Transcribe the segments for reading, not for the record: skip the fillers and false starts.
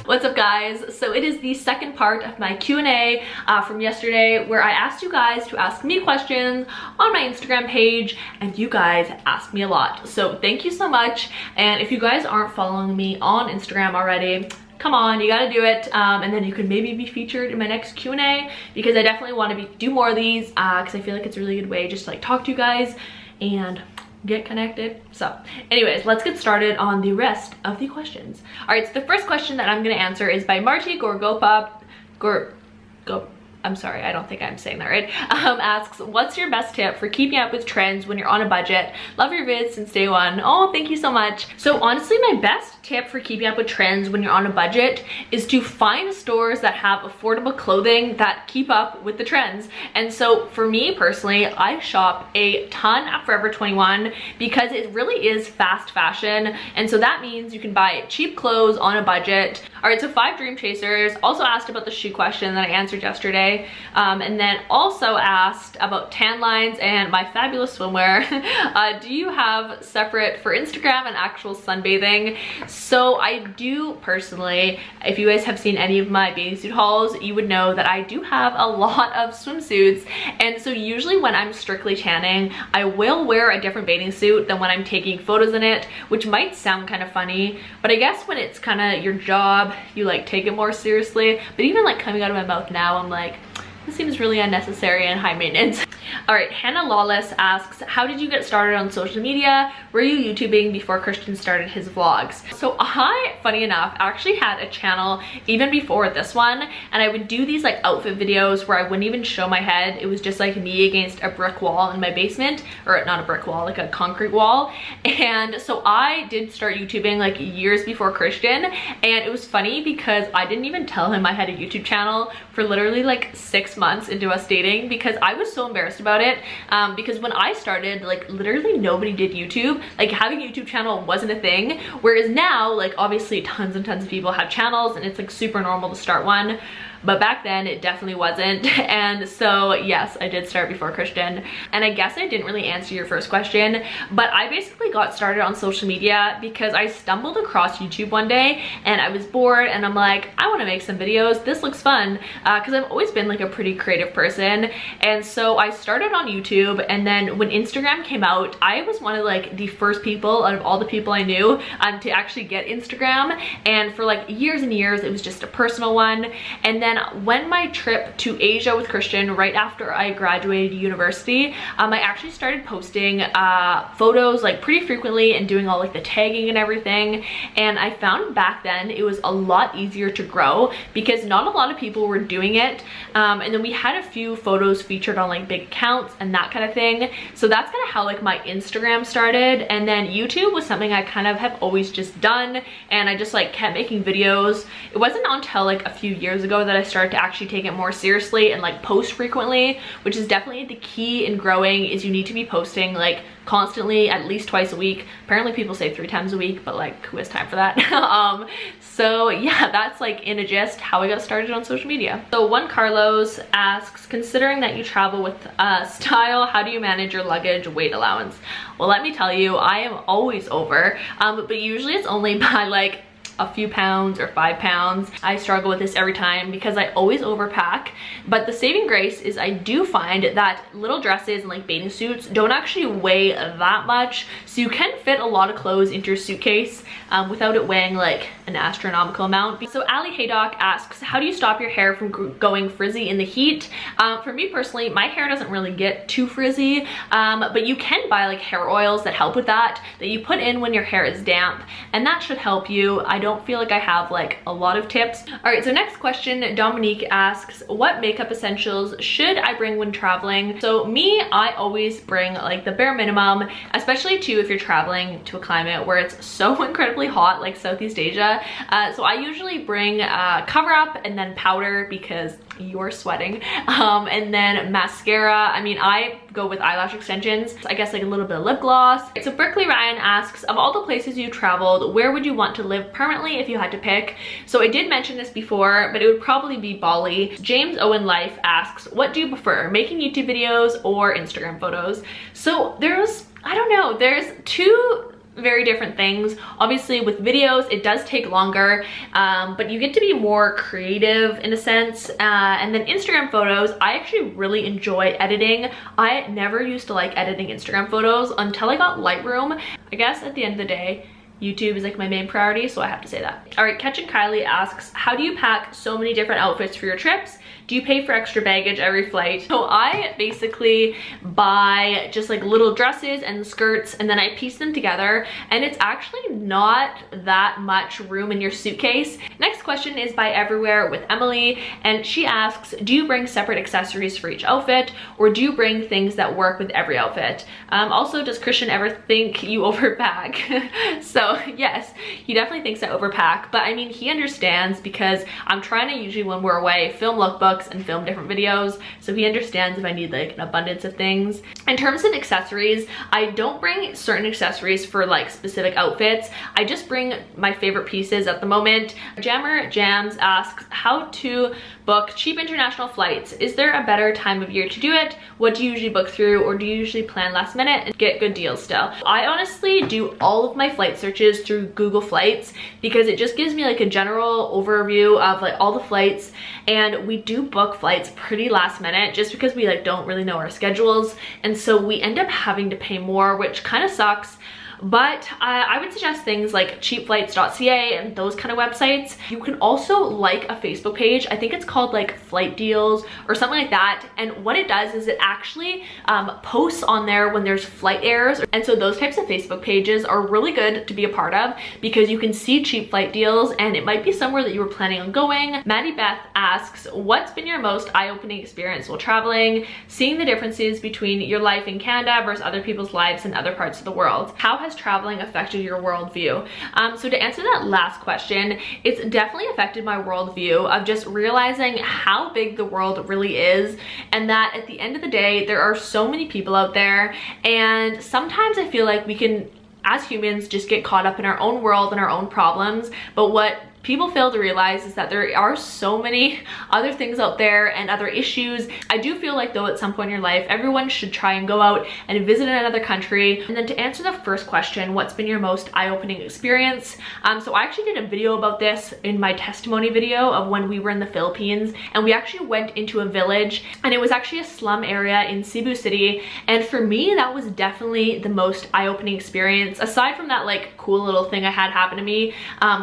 What's up guys? So it is the second part of my Q&A from yesterday where I asked you guys to ask me questions on my Instagram page, and you guys asked me a lot. So thank you so much, and if you guys aren't following me on Instagram already, come on, you gotta do it, and then you could maybe be featured in my next Q&A, because I definitely want to do more of these because I feel like it's a really good way just to like talk to you guys and get connected. So anyways, let's get started on the rest of the questions. All right, so the first question that I'm gonna answer is by Marty I'm sorry, I don't think I'm saying that right. Asks, what's your best tip for keeping up with trends when you're on a budget? Love your vids since day one. Oh, thank you so much. So honestly, my best tip for keeping up with trends when you're on a budget is to find stores that have affordable clothing that keep up with the trends. And so for me personally, I shop a ton at Forever 21 because it really is fast fashion. And so that means you can buy cheap clothes on a budget. All right, so 5 Dream Chasers also asked about the shoe question that I answered yesterday. And then also asked about tan lines and my fabulous swimwear. Do you have separate for Instagram and actual sunbathing? So I do personally. If you guys have seen any of my bathing suit hauls, you would know that I do have a lot of swimsuits. And so usually when I'm strictly tanning, I will wear a different bathing suit than when I'm taking photos in it, which might sound kind of funny, but I guess when it's kind of your job, you like take it more seriously. But even like coming out of my mouth now, I'm like, this seems really unnecessary and high maintenance. All right, Hannah Lawless asks, how did you get started on social media? Were you YouTubing before Christian started his vlogs? So I, funny enough, actually had a channel even before this one, and I would do these like outfit videos where I wouldn't even show my head. It was just like me against a brick wall in my basement, or not a brick wall, like a concrete wall. And so I did start YouTubing like years before Christian, and it was funny because I didn't even tell him I had a YouTube channel for literally like 6 months into us dating, because I was so embarrassed about it, because when I started, like literally nobody did YouTube. Like having a YouTube channel wasn't a thing, whereas now like obviously tons and tons of people have channels and it's like super normal to start one. But back then it definitely wasn't. And so yes, I did start before Christian. And I guess I didn't really answer your first question, but I basically got started on social media because I stumbled across YouTube one day and I was bored and I'm like, I want to make some videos. This looks fun, because I've always been like a pretty creative person. And so I started on YouTube, and then when Instagram came out, I was one of like the first people out of all the people I knew to actually get Instagram. And for like years and years, it was just a personal one. And then when my trip to Asia with Christian, right after I graduated university, I actually started posting photos like pretty frequently and doing all like the tagging and everything. And I found back then it was a lot easier to grow because not a lot of people were doing it. And then we had a few photos featured on like big accounts and that kind of thing. So that's kind of how like my Instagram started. And then YouTube was something I kind of have always just done, and I just like kept making videos. It wasn't until like a few years ago that I started to actually take it more seriously and like post frequently, which is definitely the key in growing. Is you need to be posting like constantly, at least twice a week. Apparently people say 3 times a week, but like who has time for that? So yeah, that's like in a gist how I got started on social media. So one Carlos asks, considering that you travel with style, how do you manage your luggage weight allowance? Well, let me tell you, I am always over, but usually it's only by like a few pounds or 5 pounds. I struggle with this every time because I always overpack, but the saving grace is I do find that little dresses and like bathing suits don't actually weigh that much, so you can fit a lot of clothes into your suitcase without it weighing like an astronomical amount. So Ali Haydock asks, how do you stop your hair from going frizzy in the heat? For me personally, my hair doesn't really get too frizzy, but you can buy like hair oils that help with that you put in when your hair is damp, and that should help you. I don't feel like I have like a lot of tips. All right, so next question, Dominique asks, what makeup essentials should I bring when traveling? So me, I always bring like the bare minimum, especially too if you're traveling to a climate where it's so incredibly hot like Southeast Asia. So I usually bring cover up and then powder because you're sweating, and then mascara. I mean, I go with eyelash extensions, so I guess like a little bit of lip gloss. So Berkeley Ryan asks, of all the places you traveled, where would you want to live permanently if you had to pick? So I did mention this before, but it would probably be Bali. James Owen Life asks, what do you prefer, making YouTube videos or Instagram photos? So I don't know, there's two very different things. Obviously with videos, it does take longer, but you get to be more creative in a sense. And then Instagram photos, I actually really enjoy editing. I never used to like editing Instagram photos until I got Lightroom. I guess at the end of the day, YouTube is like my main priority, so I have to say that. All right, Catch and Kylie asks, how do you pack so many different outfits for your trips? Do you pay for extra baggage every flight? So I basically buy just like little dresses and skirts, and then I piece them together, and it's actually not that much room in your suitcase. Next question is by Everywhere with Emily, and she asks, do you bring separate accessories for each outfit, or do you bring things that work with every outfit? Also, does Christian ever think you overpack? So yes, he definitely thinks I overpack, but I mean, he understands because I'm trying to usually when we're away film lookbooks and film different videos, so he understands if I need like an abundance of things. In terms of accessories, I don't bring certain accessories for like specific outfits. I just bring my favorite pieces at the moment. Jammer Jams asks, how to book cheap international flights? Is there a better time of year to do it? What do you usually book through, or do you usually plan last minute and get good deals still? I honestly do all of my flight searches through Google Flights because it just gives me like a general overview of like all the flights, and we do book flights pretty last minute just because we like don't really know our schedules, and so we end up having to pay more, which kind of sucks. But I would suggest things like cheapflights.ca and those kind of websites. You can also like a Facebook page. I think it's called like Flight Deals or something like that. And what it does is it actually posts on there when there's flight errors. And so those types of Facebook pages are really good to be a part of because you can see cheap flight deals and it might be somewhere that you were planning on going. Maddie Beth asks, what's been your most eye-opening experience while traveling? Seeing the differences between your life in Canada versus other people's lives in other parts of the world. How has traveling affected your worldview? So to answer that last question, it's definitely affected my worldview of just realizing how big the world really is, and that at the end of the day, there are so many people out there, and sometimes I feel like we can, as humans, just get caught up in our own world and our own problems. But what people fail to realize is that there are so many other things out there and other issues. I do feel like though at some point in your life, everyone should try and go out and visit another country. And then to answer the first question, what's been your most eye-opening experience? So I actually did a video about this in my testimony video of when we were in the Philippines, and we actually went into a village, and it was actually a slum area in Cebu City. And for me, that was definitely the most eye-opening experience. Aside from that like cool little thing I had happen to me,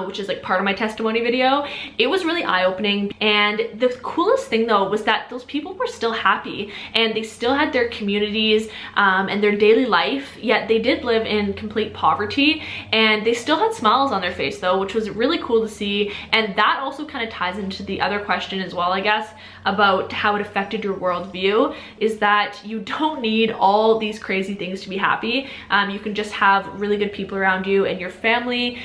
which is like part of my testimony video, it was really eye-opening. And the coolest thing though was that those people were still happy and they still had their communities and their daily life, yet they did live in complete poverty, and they still had smiles on their face though, which was really cool to see. And that also kind of ties into the other question as well, I guess, about how it affected your worldview, is that you don't need all these crazy things to be happy. You can just have really good people around you and your family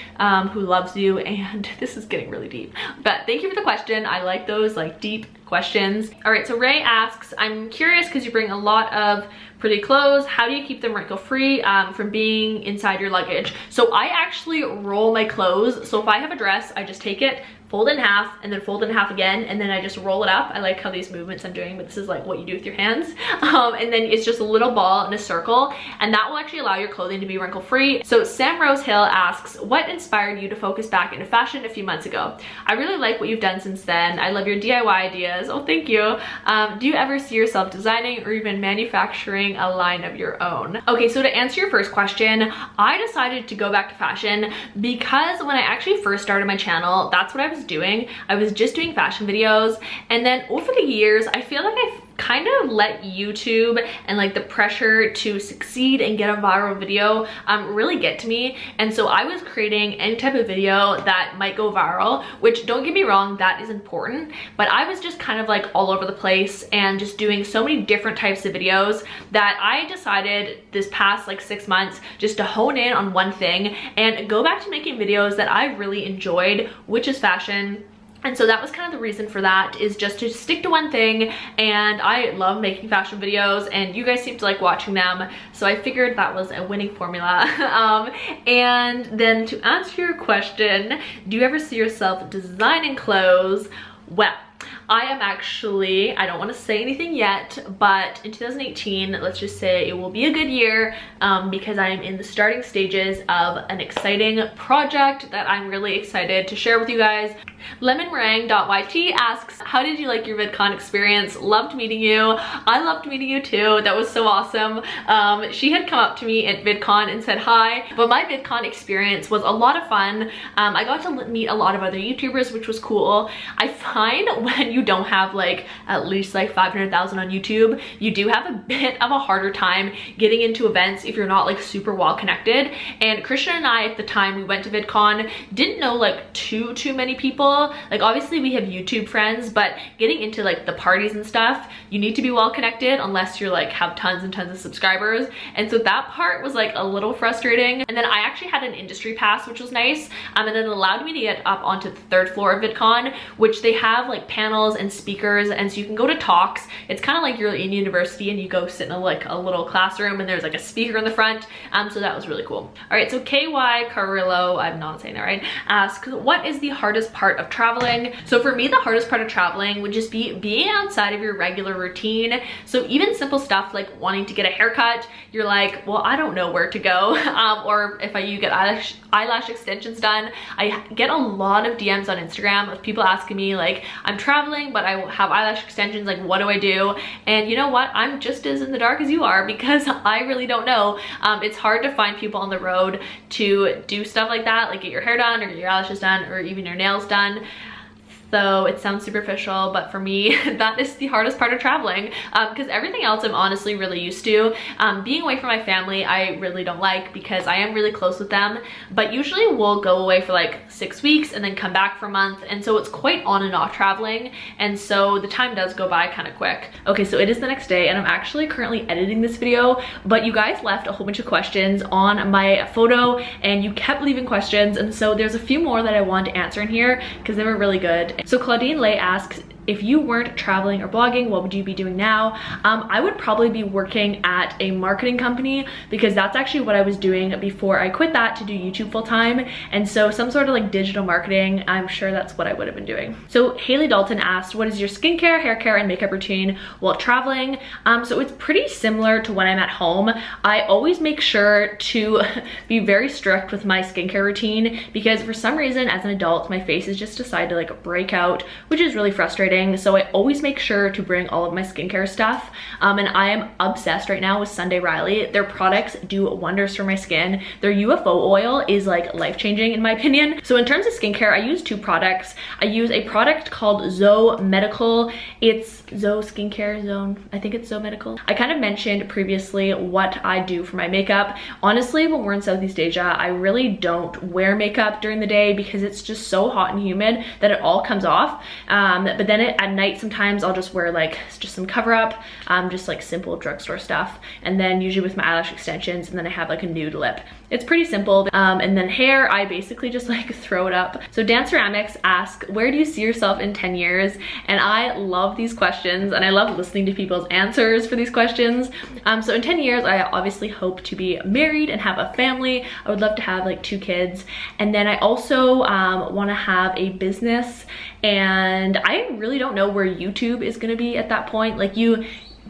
who loves you. And this is getting really deep, but thank you for the question. I like those like deep questions. All right, so Ray asks, I'm curious because you bring a lot of pretty clothes. How do you keep them wrinkle free from being inside your luggage? So I actually roll my clothes. So if I have a dress, I just take it, fold it in half, and then fold it in half again, and then I just roll it up. I like how these movements I'm doing, but this is like what you do with your hands. And then it's just a little ball in a circle, and that will actually allow your clothing to be wrinkle free. So Sam Rose Hill asks, what inspired you to focus back into fashion a few months ago? I really like what you've done since then. I love your DIY ideas. Oh, thank you. Do you ever see yourself designing or even manufacturing a line of your own? Okay, so to answer your first question, I decided to go back to fashion because when I actually first started my channel, that's what I was doing. I was just doing fashion videos, and then over the years I feel like I've kind of let YouTube and like the pressure to succeed and get a viral video really get to me. And so I was creating any type of video that might go viral, which don't get me wrong, that is important, but I was just kind of like all over the place and just doing so many different types of videos that I decided this past like 6 months just to hone in on one thing and go back to making videos that I really enjoyed, which is fashion. And so that was kind of the reason for that, is just to stick to one thing. And I love making fashion videos and you guys seem to like watching them, so I figured that was a winning formula. And then to answer your question, do you ever see yourself designing clothes? Well, I am actually, I don't want to say anything yet, but in 2018, let's just say it will be a good year because I am in the starting stages of an exciting project that I'm really excited to share with you guys. LemonMeringue.YT asks, how did you like your VidCon experience? Loved meeting you. I loved meeting you too. That was so awesome. She had come up to me at VidCon and said hi, but my VidCon experience was a lot of fun. I got to meet a lot of other YouTubers, which was cool. I find when you don't have like at least like 500,000 on YouTube, you do have a bit of a harder time getting into events if you're not like super well connected. And Christian and I at the time we went to VidCon didn't know like too many people. Like obviously we have YouTube friends, but getting into like the parties and stuff, you need to be well connected unless you're like have tons and tons of subscribers. And so that part was like a little frustrating. And then I actually had an industry pass, which was nice. And then it allowed me to get up onto the 3rd floor of VidCon, which they have like panels and speakers. And so you can go to talks. It's kind of like you're in university and you go sit in a little classroom and there's like a speaker in the front. So that was really cool. All right, so KY Carrillo, I'm not saying that right, asks, what is the hardest part of traveling? So for me, the hardest part of traveling would just be being outside of your regular routine. So even simple stuff like wanting to get a haircut, you're like, well, I don't know where to go. Or if you get eyelash extensions done, I get a lot of DMs on Instagram of people asking me like, I'm traveling, but I have eyelash extensions, like what do I do? And you know what? I'm just as in the dark as you are because I really don't know. It's hard to find people on the road to do stuff like that, like get your hair done or get your eyelashes done or even your nails done. So it sounds superficial, but for me, that is the hardest part of traveling because everything else I'm honestly really used to. Being away from my family, I really don't like because I am really close with them, but usually we'll go away for like 6 weeks and then come back for a month. And so it's quite on and off traveling. And so the time does go by kind of quick. Okay, so it is the next day and I'm actually currently editing this video, but you guys left a whole bunch of questions on my photo and you kept leaving questions. And so there's a few more that I wanted to answer in here because they were really good. So Claudine Lay asks, if you weren't traveling or blogging, what would you be doing now? I would probably be working at a marketing company because that's actually what I was doing before I quit that to do YouTube full time. And so some sort of like digital marketing, I'm sure that's what I would have been doing. So Haley Dalton asked, what is your skincare, hair care, and makeup routine while traveling? So it's pretty similar to when I'm at home. I always make sure to be very strict with my skincare routine because for some reason as an adult, my face has just decided to like break out, which is really frustrating. So I always make sure to bring all of my skincare stuff. And I am obsessed right now with Sunday Riley. Their products do wonders for my skin. Their UFO oil is like life-changing in my opinion. So in terms of skincare, I use 2 products. I use a product called Zoe Medical. It's Zoe Skincare Zone. I think it's Zoe Medical. I kind of mentioned previously what I do for my makeup. Honestly, when we're in Southeast Asia, I really don't wear makeup during the day because it's just so hot and humid that it all comes off. But then at night, sometimes I'll just wear like just some cover up, just like simple drugstore stuff. And then usually with my eyelash extensions, and then I have like a nude lip. It's pretty simple. And then hair, I basically just like throw it up. So Dan Ceramics asks, where do you see yourself in 10 years? And I love these questions and I love listening to people's answers for these questions. So in 10 years, I obviously hope to be married and have a family. I would love to have like 2 kids. And then I also want to have a business, and I really don't know where YouTube is going to be at that point. Like you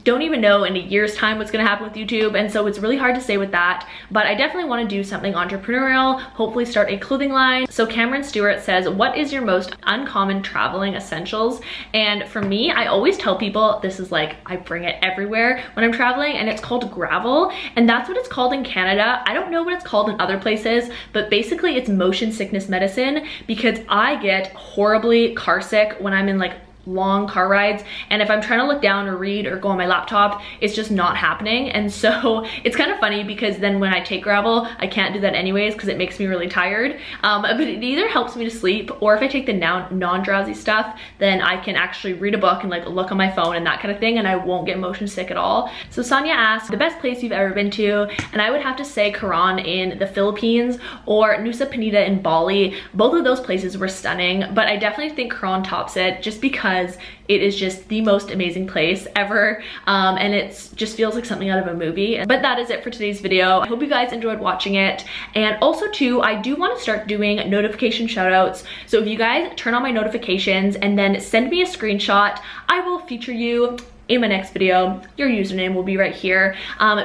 don't even know in a year's time what's gonna happen with YouTube, and so it's really hard to say with that, but I definitely want to do something entrepreneurial, hopefully start a clothing line. So Cameron Stewart says, what is your most uncommon traveling essentials? And for me, I always tell people this is like, I bring it everywhere when I'm traveling, and it's called gravel, and that's what it's called in Canada. I don't know what it's called in other places, but basically it's motion sickness medicine because I get horribly car sick when I'm in like long car rides, and if I'm trying to look down or read or go on my laptop, it's just not happening. And so it's kind of funny because then when I take gravel, I can't do that anyways because it makes me really tired, but it either helps me to sleep, or if I take the non-drowsy stuff, then I can actually read a book and like look on my phone and that kind of thing, and I won't get motion sick at all. So Sonia asked, the best place you've ever been to, and I would have to say Coron in the Philippines or Nusa Penida in Bali. Both of those places were stunning, but I definitely think Coron tops it just because because it is just the most amazing place ever, and it just feels like something out of a movie. But that is it for today's video. I hope you guys enjoyed watching it, and also too, I do want to start doing notification shoutouts. So if you guys turn on my notifications and then send me a screenshot, I will feature you in my next video. Your username will be right here,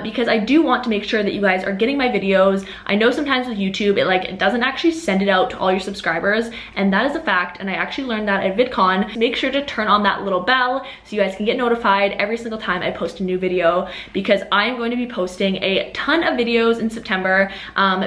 because I do want to make sure that you guys are getting my videos. I know sometimes with YouTube it doesn't actually send it out to all your subscribers, and that is a fact, and I actually learned that at VidCon. Make sure to turn on that little bell so you guys can get notified every single time I post a new video, because I'm going to be posting a ton of videos in September,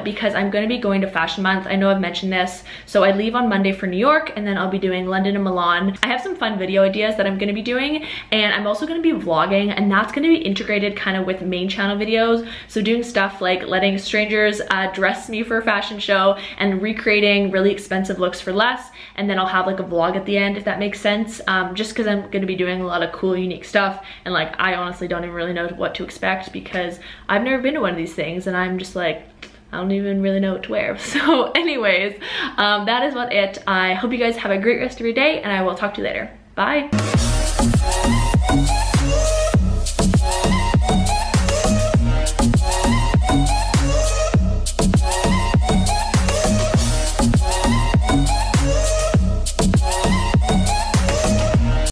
because I'm going to be going to Fashion Month. I know I've mentioned this. So I leave on Monday for New York, and then I'll be doing London and Milan. I have some fun video ideas that I'm going to be doing, and I'm also going to be vlogging, and that's going to be integrated kind of with main channel videos. So doing stuff like letting strangers dress me for a fashion show and recreating really expensive looks for less, and then I'll have like a vlog at the end, if that makes sense, just because I'm going to be doing a lot of cool unique stuff, and like I honestly don't even really know what to expect because I've never been to one of these things, and I'm just like, I don't even really know what to wear. So anyways, that is about it. I hope you guys have a great rest of your day, and I will talk to you later. Bye.